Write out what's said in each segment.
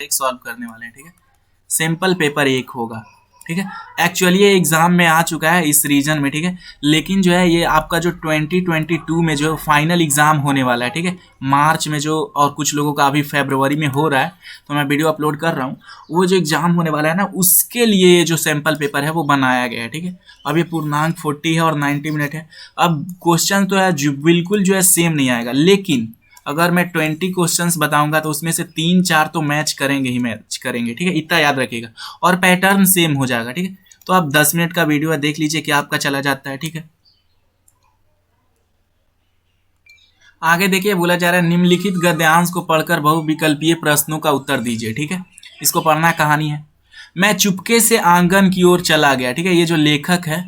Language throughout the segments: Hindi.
एक सॉल्व करने वाले हैं, ठीक है। सिंपल पेपर एक होगा, ठीक है। एक्चुअली ये एग्जाम में आ चुका है इस रीजन में, ठीक है। लेकिन जो है ये आपका जो 2022 में जो फाइनल एग्जाम होने वाला है, ठीक है, मार्च में जो, और कुछ लोगों का अभी फरवरी में हो रहा है, तो मैं वीडियो अपलोड कर रहा हूँ। वो जो एग्जाम होने वाला है ना, उसके लिए जो सैम्पल पेपर है वो बनाया गया है, ठीक है। अब ये पूर्णांक 40 है और 90 मिनट है। अब क्वेश्चन तो है जो बिल्कुल जो है सेम नहीं आएगा, लेकिन अगर मैं 20 क्वेश्चंस बताऊंगा तो उसमें से 3-4 तो मैच करेंगे ही मैच करेंगे, ठीक है, इतना याद रखिएगा। और पैटर्न सेम हो जाएगा, ठीक है। तो आप 10 मिनट का वीडियो है, देख लीजिए क्या आपका चला जाता है, ठीक है। आगे देखिए, बोला जा रहा है निम्नलिखित गद्यांश को पढ़कर बहुविकल्पीय प्रश्नों का उत्तर दीजिए, ठीक है। इसको पढ़ना कहानी है। मैं चुपके से आंगन की ओर चला गया, ठीक है। ये जो लेखक है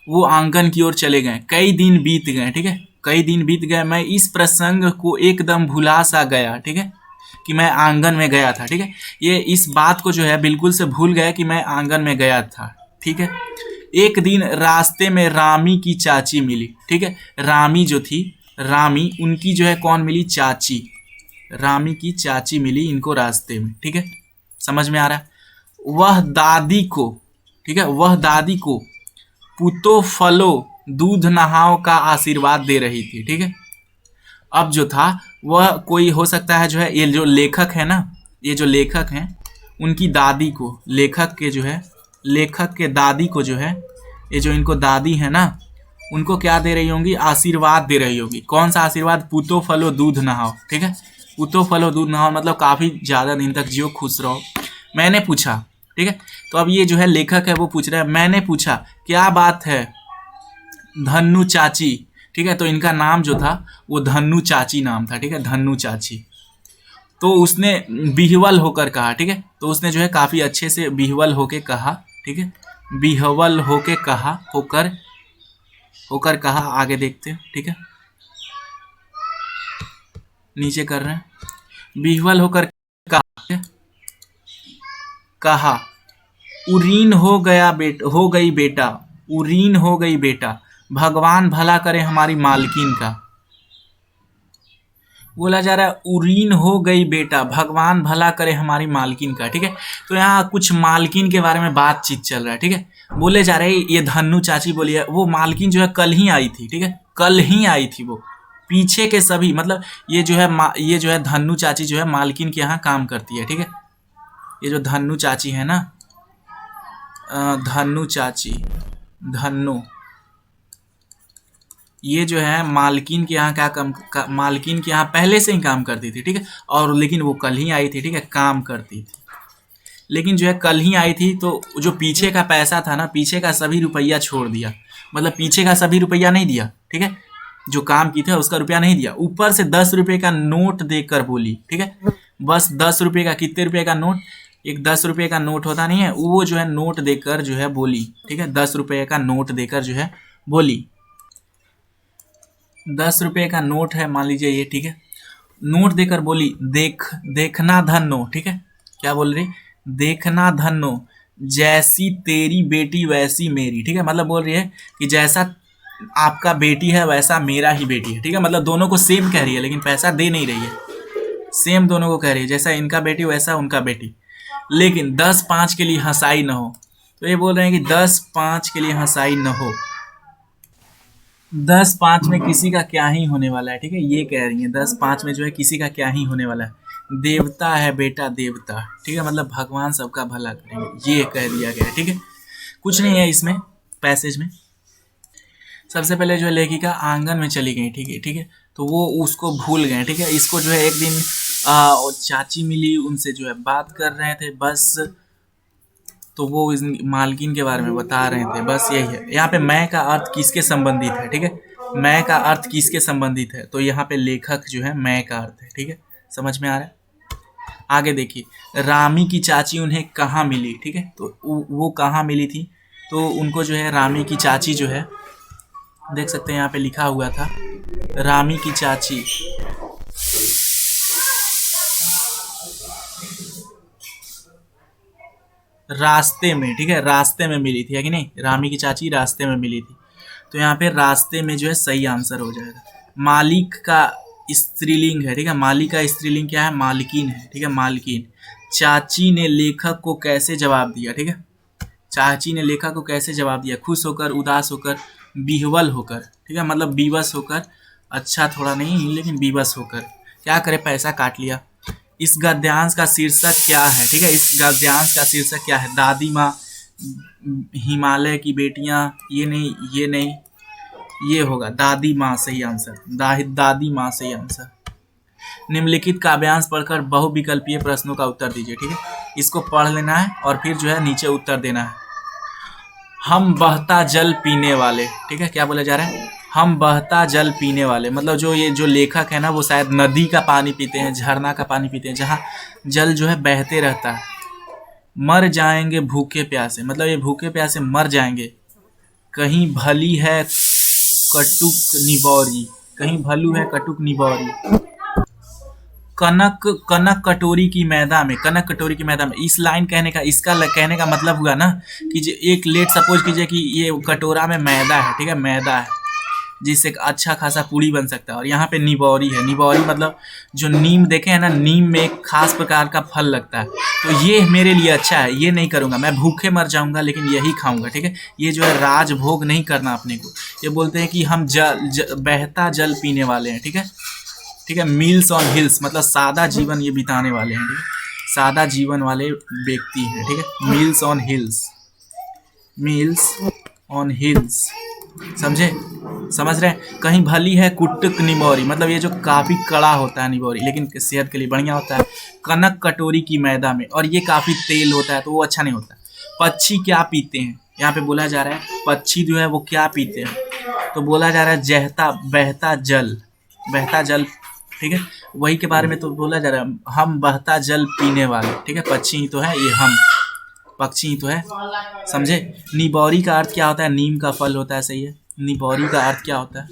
वो आंगन की ओर चले गए, कई दिन बीत गए, ठीक है, कई दिन बीत गए। मैं इस प्रसंग को एकदम भुला सा गया, ठीक है, कि मैं आंगन में गया था, ठीक है। ये इस बात को जो है बिल्कुल से भूल गया कि मैं आंगन में गया था, ठीक है। एक दिन रास्ते में रामी की चाची मिली, ठीक है। रामी जो थी, रामी, उनकी जो है कौन मिली, चाची। रामी की चाची मिली इनको रास्ते में, ठीक है, समझ में आ रहा है। वह दादी को, ठीक है, वह दादी को पुतो फलो दूध नहाओ का आशीर्वाद दे रही थी, ठीक है। अब जो था वह कोई हो सकता है, जो है ये जो लेखक है ना, ये जो लेखक हैं उनकी दादी को, लेखक के जो है, लेखक के दादी को जो है, ये जो इनको दादी है ना, उनको क्या दे रही होंगी, आशीर्वाद दे रही होगी। कौन सा आशीर्वाद, पुतो फलो दूध नहाओ, ठीक है। पुतो फलो दूध नहाओ मतलब काफ़ी ज़्यादा दिन तक जियो, खुश रहो। मैंने पूछा, ठीक है। तो अब ये जो है लेखक है वो पूछ रहा है, मैंने पूछा क्या बात है धन्नु चाची, ठीक है। तो इनका नाम जो था वो धन्नु चाची नाम था, ठीक है, धन्नु चाची। तो उसने बिहवल होकर कहा, ठीक है। तो उसने जो है काफ़ी अच्छे से बिहवल होके कहा, ठीक है, बिहवल होके कहा, होकर होकर कहा। आगे देखते हैं, ठीक है, नीचे कर रहे हैं। बिहवल होकर कहा, ठीक है? कहा उरीन हो गया बेटा, हो गई बेटा, उरीन हो गई बेटा, भगवान भला करे हमारी मालकिन का। बोला जा रहा है उरीन हो गई बेटा, भगवान भला करे हमारी मालकिन का, ठीक है। तो यहाँ कुछ मालकिन के बारे में बातचीत चल रहा है, ठीक है। बोले जा रहे ये धन्नु चाची बोली है, वो मालकिन जो है कल ही आई थी, ठीक है, कल ही आई थी वो। पीछे के सभी मतलब ये जो है ये जो है धन्नु चाची जो है मालकिन के यहाँ काम करती है, ठीक है। ये जो धन्नु चाची है ना, धन्नु चाची, धन्नु, ये जो है मालकिन के यहाँ क्या काम मालकिन के यहाँ पहले से ही काम करती थी, ठीक है। और लेकिन वो कल ही आई थी, ठीक है, काम करती थी, लेकिन जो है कल ही आई थी। तो जो पीछे का पैसा था ना, पीछे का सभी रुपया छोड़ दिया, मतलब पीछे का सभी रुपया नहीं दिया, ठीक है, जो काम की था उसका रुपया नहीं दिया। ऊपर से 10 रुपये का नोट देकर बोली, ठीक है, बस 10 रुपये का, कितने रुपये का नोट, एक 10 रुपये का नोट होता नहीं है, वो जो है नोट देकर जो है बोली, ठीक है, 10 रुपये का नोट देकर जो है बोली। 10 रुपये का नोट है मान लीजिए ये, ठीक है, नोट देकर बोली देखना धन्नो, ठीक है, क्या बोल रही, देखना धन्नो, जैसी तेरी बेटी वैसी मेरी, ठीक है। मतलब बोल रही है कि जैसा आपका बेटी है वैसा मेरा ही बेटी है, ठीक है। मतलब दोनों को सेम कह रही है, लेकिन पैसा दे नहीं रही है, सेम दोनों को कह रही है, जैसा इनका बेटी वैसा उनका बेटी। लेकिन 10-5 के लिए हंसाई न हो, तो ये बोल रहे हैं कि 10-5 के लिए हंसाई न हो, 10-5 में किसी का क्या ही होने वाला है, ठीक है, ये कह रही है 10-5 में जो है किसी का क्या ही होने वाला है। देवता है बेटा देवता, ठीक है, मतलब भगवान सबका भला करेंगे, ये कह दिया गया है, ठीक है। कुछ नहीं है इसमें पैसेज में। सबसे पहले जो है लेखिका आंगन में चली गई, ठीक है, ठीक है, तो वो उसको भूल गए, ठीक है। इसको जो है एक दिन चाची मिली, उनसे जो है बात कर रहे थे बस, तो वो इस मालकिन के बारे में बता रहे थे, बस यही है। यहाँ पे मैं का अर्थ किसके संबंधित है, ठीक है, मैं का अर्थ किसके संबंधित है, तो यहाँ पे लेखक जो है मैं का अर्थ है, ठीक है, समझ में आ रहा है। आगे देखिए, रामी की चाची उन्हें कहाँ मिली, ठीक है, तो वो कहाँ मिली थी, तो उनको जो है रामी की चाची जो है, देख सकते हैं यहाँ पे लिखा हुआ था, रामी की चाची रास्ते में, ठीक है, रास्ते में मिली थी, है कि नहीं, रामी की चाची रास्ते में मिली थी। तो यहाँ पे रास्ते में जो है सही आंसर हो जाएगा। मालिक का स्त्रीलिंग है, ठीक है, मालिक का स्त्रीलिंग क्या है, मालकिन है, ठीक है, मालकिन। चाची ने लेखक को कैसे जवाब दिया, ठीक है। चाची ने लेखक को कैसे जवाब दिया, खुश होकर, उदास होकर, विह्वल होकर, ठीक है, मतलब विवश होकर, अच्छा थोड़ा नहीं लेकिन विवश होकर। क्या करे, पैसा काट लिया। इस गद्यांश का शीर्षक क्या है, ठीक है, इस गद्यांश का शीर्षक क्या है, दादी माँ, हिमालय की बेटियां, ये नहीं, ये होगा दादी माँ, सही आंसर, दादी माँ सही आंसर। निम्नलिखित काव्यांश पढ़कर बहुविकल्पीय प्रश्नों का उत्तर दीजिए, ठीक है, इसको पढ़ लेना है और फिर जो है नीचे उत्तर देना है। हम बहता जल पीने वाले, ठीक है, क्या बोला जा रहा है, हम बहता जल पीने वाले, मतलब जो लेखक है ना वो शायद नदी का पानी पीते हैं, झरना का पानी पीते हैं, जहाँ जल जो है बहते रहता है। मर जाएंगे भूखे प्यासे, मतलब ये भूखे प्यासे मर जाएंगे। कहीं भली है कटुक निबौरी, कहीं भलू है कटुक निबौरी। कनक कटोरी की मैदा में, कनक कटोरी की मैदा में, इस लाइन कहने का, इसका कहने का मतलब हुआ ना कि एक लेट सपोज कीजिए कि ये कटोरा में मैदा है, ठीक है, मैदा है जिससे अच्छा खासा पूड़ी बन सकता है, और यहाँ पे निबौरी है। निबौरी मतलब जो नीम देखे हैं ना, नीम में एक खास प्रकार का फल लगता है, तो ये मेरे लिए अच्छा है, ये नहीं करूँगा, मैं भूखे मर जाऊँगा लेकिन यही खाऊँगा, ठीक है। ये जो है राजभोग नहीं करना अपने को। ये बोलते हैं कि हम बहता जल पीने वाले हैं, ठीक है, ठीक है। मील्स ऑन हिल्स मतलब सादा जीवन ये बिताने वाले हैं, ठीक है, सादा जीवन वाले व्यक्ति हैं, ठीक है। Meals on hills, meals on hills, समझे, समझ रहे हैं। कहीं भली है कुटुक निबौरी, मतलब ये जो काफ़ी कड़ा होता है निबौरी, लेकिन सेहत के लिए बढ़िया होता है। कनक कटोरी की मैदा में, और ये काफ़ी तेल होता है तो वो अच्छा नहीं होता। पक्षी क्या पीते हैं, यहाँ पे बोला जा रहा है पक्षी जो है वो क्या पीते हैं, तो बोला जा रहा है बहता जल, बहता जल, ठीक है, वही के बारे में तो बोला जा रहा है। हम बहता जल पीने वाले, ठीक है, पक्षी ही तो है ये, हम पक्षी ही तो है, समझे। निबौरी का अर्थ क्या होता है, नीम का फल होता है, सही है। निबौरी का अर्थ क्या होता है,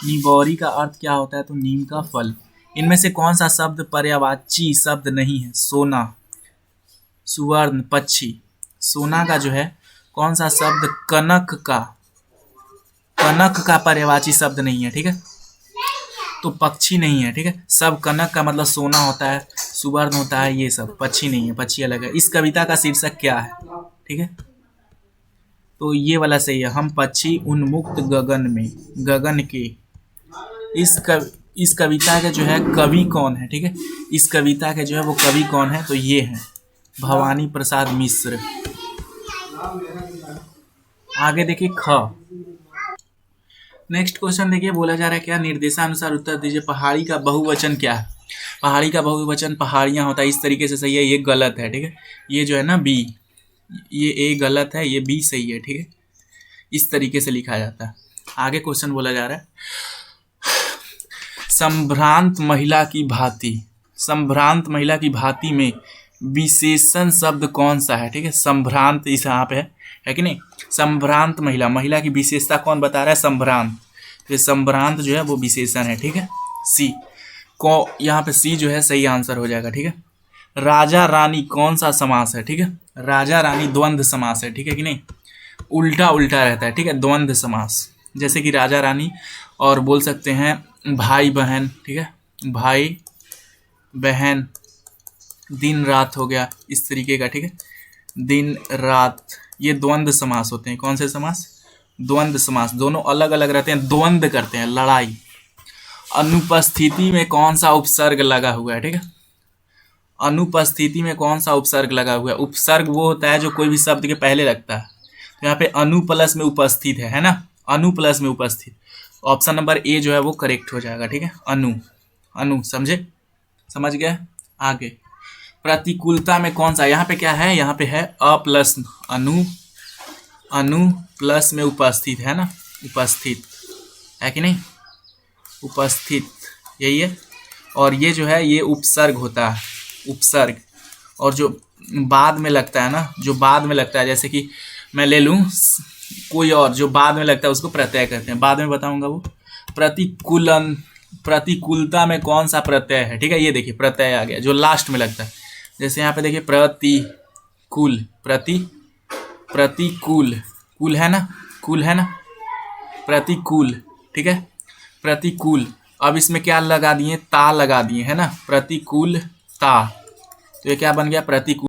निबौरी का अर्थ क्या होता है, तो नीम का फल। इनमें से कौन सा शब्द पर्यायवाची शब्द नहीं है, सोना, सुवर्ण, पक्षी। सोना का जो है कौन सा शब्द, कनक का पर्यायवाची शब्द नहीं है, ठीक है, तो पक्षी नहीं है, ठीक है। सब कनक का मतलब सोना होता है, सुवर्ण होता है, ये सब पक्षी नहीं है, पक्षी अलग है। इस कविता का शीर्षक क्या है, ठीक है, तो ये वाला सही है, हम पक्षी उन्मुक्त गगन में, गगन के। इस कविता के जो है कवि कौन है, ठीक है, इस कविता के जो है वो कवि कौन है, तो ये है भवानी प्रसाद मिश्र। आगे देखिए ख, नेक्स्ट क्वेश्चन देखिए, बोला जा रहा है क्या, निर्देशानुसार उत्तर दीजिए। पहाड़ी का बहुवचन क्या है, पहाड़ी का बहुवचन पहाड़ियाँ होता है, इस तरीके से सही है, ये गलत है, ठीक है, ये जो है ना बी, ये ए गलत है, ये बी सही है, ठीक है, इस तरीके से लिखा जाता है। आगे क्वेश्चन बोला जा रहा है, संभ्रांत महिला की भांति, संभ्रांत महिला की भांति में विशेषण शब्द कौन सा है, ठीक है, संभ्रांत इस यहाँ पे है कि नहीं, संभ्रांत महिला, महिला की विशेषता कौन बता रहा है, संभ्रांत, तो संभ्रांत जो है वो विशेषण है, ठीक है। सी को, यहाँ पे सी जो है सही आंसर हो जाएगा, ठीक है। राजा रानी कौन सा समास है, ठीक है, राजा रानी द्वंद्व समास है, ठीक है कि नहीं, उल्टा उल्टा रहता है, ठीक है, द्वंद्व समास, जैसे कि राजा रानी, और बोल सकते हैं भाई बहन, ठीक है, भाई बहन, दिन रात हो गया, इस तरीके का, ठीक है, दिन रात, ये द्वंद्व समास होते हैं। कौन से समास, द्वंद्व समास, दोनों अलग अलग रहते हैं, द्वंद्व करते हैं, लड़ाई। अनुपस्थिति में कौन सा उपसर्ग लगा हुआ है, ठीक है, अनुपस्थिति में कौन सा उपसर्ग लगा हुआ है, उपसर्ग वो होता है जो कोई भी शब्द के पहले लगता है, तो यहाँ पे अनु प्लस में उपस्थित है ना, अनु प्लस में उपस्थित, ऑप्शन नंबर ए जो है वो करेक्ट हो जाएगा, ठीक है, अनु, अनु, समझे, समझ गए। आगे प्रतिकूलता में कौन सा, यहाँ पे क्या है, यहाँ पे है अ प्लस अनु, अनु प्लस में उपस्थित है ना, उपस्थित है कि नहीं, उपस्थित, यही है, और ये जो है ये उपसर्ग होता है, उपसर्ग, और जो बाद में लगता है ना, जो बाद में लगता है, जैसे कि मैं ले लूँ कोई और जो बाद में लगता है उसको प्रत्यय कहते हैं, बाद में बताऊंगा वो। प्रतिकूलन, प्रतिकूलता में कौन सा प्रत्यय है, ठीक है, ये देखिए प्रत्यय आ गया जो लास्ट में लगता है, जैसे यहाँ पे देखिए प्रतिकूल, प्रतिकूल, कूल है ना, कूल है ना, प्रतिकूल, ठीक है, प्रतिकूल। अब इसमें क्या लगा दिए, ता लगा दिए है ना, प्रतिकूल ता, तो ये क्या बन गया, प्रतिकूल।